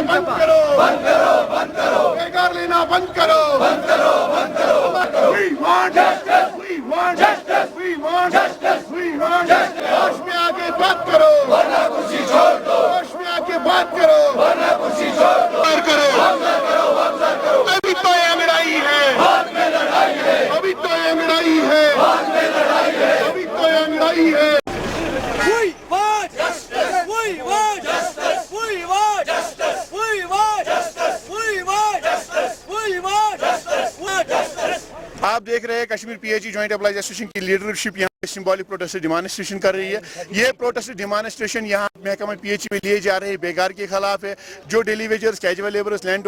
बंद करो, बेकार लेना बंद करो। We want justice, we want justice, we want justice, we want justice। होश में आके बात करो, वरना कुर्सी छोड़ दो। होश में आके बात करो, वरना कुर्सी छोड़ दो। अभी तो ये लड़ाई है, बाद में लड़ाई है। अभी तो ये लड़ाई है, बाद में लड़ाई है। अभी तो ये लड़ाई है। We want justice. We want justice. We want justice. We want justice. We want justice. We want justice. We want justice. आप देख रहे हैं Kashmir PHE joint apply association की लीडरशिप यहाँ पे सिंबॉलिक प्रोटेस्ट डिमॉन्स्ट्रेशन कर रही है। ये प्रोटेस्ट डिमॉन्स्ट्रेशन यहाँ महकमा पीएचई में लिए जा रहे हैं बेकार के खिलाफ है। जो daily wagers, casual labourers, land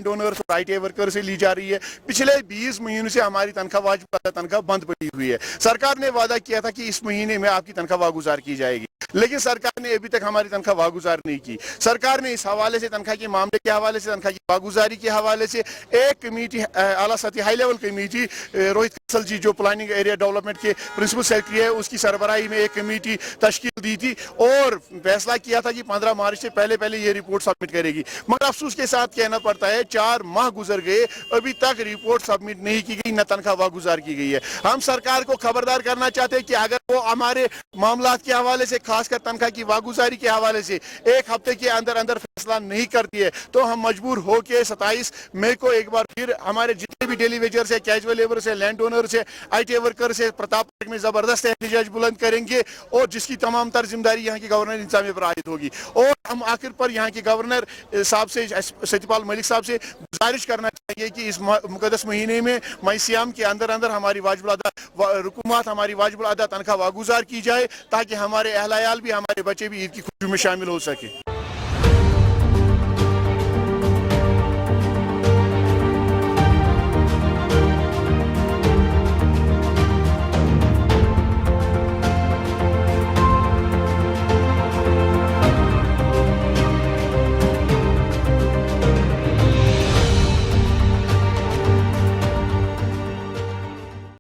owners और आईटी वर्कर से ली जा रही है। पिछले 20 महीनों से हमारी तनख्वाह वाजिब तनख्वाह बंद पड़ी हुई है। सरकार ने वादा किया था कि इस महीने में आपकी तनख्वाह वागुजार की जाएगी, लेकिन सरकार ने अभी तक हमारी तनख्वाह वागुजार नहीं की। सरकार ने इस हवाले से तनख्वाह के मामले के हवाले से, तनख्वाह की वागुजारी के हवाले से एक कमेटी, आला सतही हाई लेवल कमेटी, रोहित कंसल जी जो प्लानिंग एरिया डेवलपमेंट के प्रिंसिपल सेक्रेटरी है, उसकी सरबराही में एक कमेटी तश्कील दी थी और फैसला किया था कि 15 मार्च से पहले ये रिपोर्ट सबमिट करेगी। मगर अफसोस के साथ कहना पड़ता है 4 माह गुजर गए, अभी तक रिपोर्ट सबमिट नहीं की गई, न तनख्वाह वागुजार की गई है। हम सरकार को खबरदार करना चाहते हैं कि अगर वो हमारे मामलात के हवाले से, खासकर तनख्वाह की वागुजारी के हवाले से एक हफ्ते के अंदर अंदर फैसला नहीं करती है, तो हम मजबूर होकर 27 मई को एक बार फिर हमारे जितने भी डेली वेजर्स है, कैजुअल लेबर्स है, लैंड ओनर्स है, आईटी वर्कर्स है, प्रताप पार्क में जबरदस्त एहतजाज बुलंद करेंगे और जिसकी तमाम तर जिम्मेदारी यहाँ के गवर्नर इंतजामिया पर आयद होगी। और हम आखिर पर यहाँ के गवर्नर साहब से, सत्यपाल मलिक साहब से गुजारिश करना चाहिए कि इस मुकद्दस महीने में मई सियाम के अंदर अंदर हमारी वाजिब अदा हुकूमत, हमारी वाजिब अदा तनख्वाह वागुजार की जाए, ताकि हमारे अहलायाल भी, हमारे बच्चे भी ईद की खुशी में शामिल हो सके।